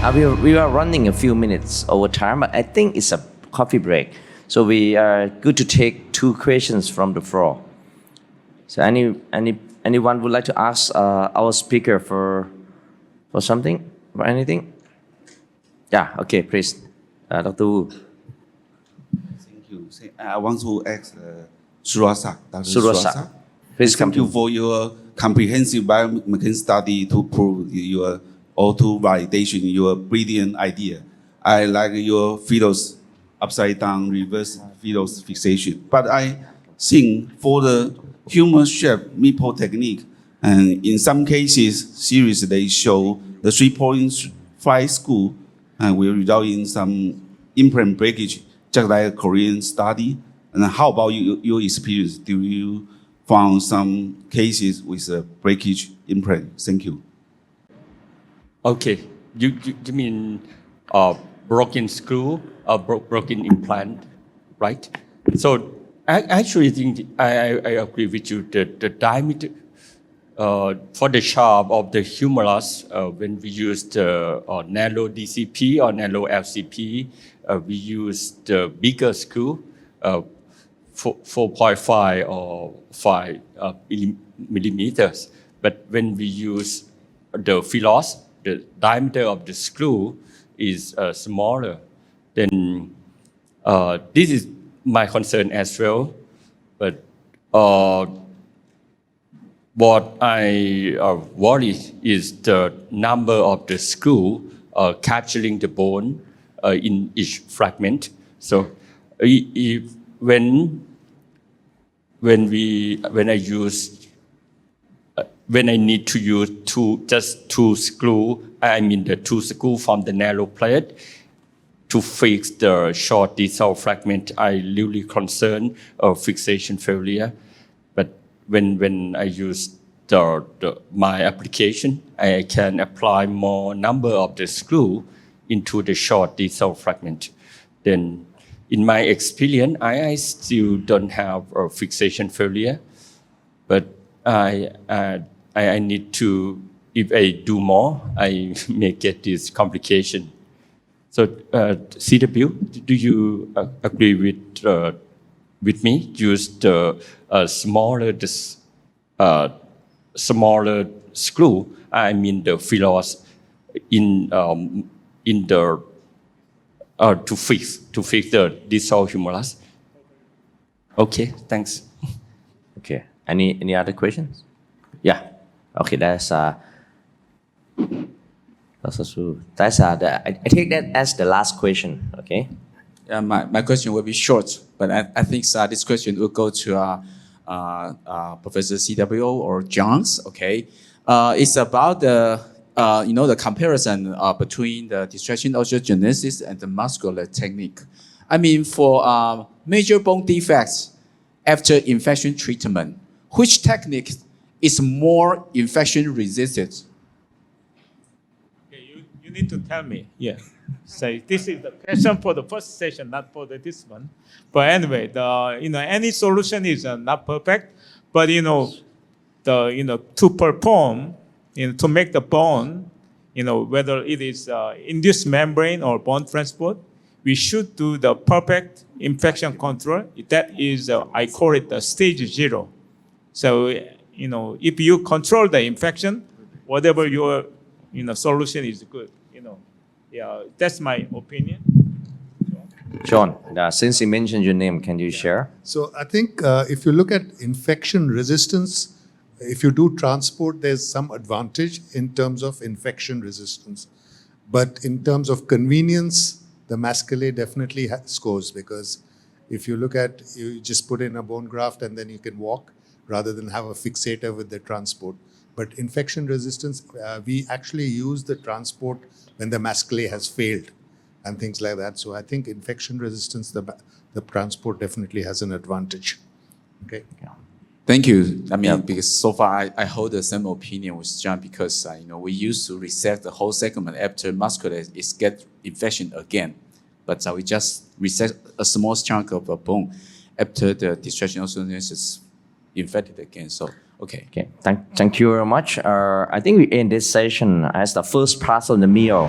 We are running a few minutes over time, but I think it's a coffee break. So we are good to take 2 questions from the floor. So anyone would like to ask our speaker for something, for anything? Yeah, okay, please. Dr. Wu. Thank you. I want to ask Surasak, Dr. Surasak. Please come Thank you for your comprehensive biomechanics study to prove your auto validation, your brilliant idea. I like your Philos upside down reverse Philos fixation. But I think for the human shape meeple technique, and in some cases, series they show the 3.5 screw will result in some implant breakage, just like a Korean study. And how about your experience? Do you found some cases with a breakage implant? Thank you. Okay, you mean broken screw or broken implant, right? So I actually think I agree with you. The diameter for the shaft of the humerus, when we use the narrow DCP or narrow LCP, we use the bigger screw, 4.5 or 5 millimeters. But when we use the Philos, the diameter of the screw is smaller. Then this is my concern as well. But what I worry is the number of the screw capturing the bone in each fragment. So when I need to use just two screw, I mean the 2 screw from the narrow plate to fix the short distal fragment, I really concerned of fixation failure. But when I use my application, I can apply more number of the screw into the short distal fragment. Then in my experience, I still don't have a fixation failure, but I need to, if I do more, I may get this complication. So CW, do you agree with me? Use the smaller screw, I mean the Philos, in the to fix the distal humerus. Okay, thanks. Okay. Any other questions? Yeah. Okay. That's I take that as the last question. Okay. Yeah, my question will be short, but I think this question will go to Professor CWO or Johns. Okay, it's about the the comparison between the distraction osteogenesis and the muscular technique. I mean, for major bone defects after infection treatment, which technique is more infection resistant? Okay, you need to tell me. Yeah. So this is the question for the first session, not for this one. But anyway, any solution is not perfect. But to perform, to make the bone, whether it is induced membrane or bone transport, we should do the perfect infection control. That is, I call it the stage 0. So, if you control the infection, whatever your, solution is good. Yeah, that's my opinion. John, since you mentioned your name, can you share? So I think if you look at infection resistance, if you do transport, there's some advantage in terms of infection resistance. But in terms of convenience, the mascale definitely scores, because if you look at, you just put in a bone graft and then you can walk rather than have a fixator with the transport. But infection resistance, we actually use the transport when the mascale has failed and things like that. So I think infection resistance, the transport definitely has an advantage. Okay. Yeah. Thank you. I mean, because so far I hold the same opinion with John, because we used to reset the whole segment after muscular is get infection again, but we just reset a small chunk of a bone after the distraction osteogenesis is infected again. So okay. Okay. Thank you very much. I think we end this session as the first part of the meal.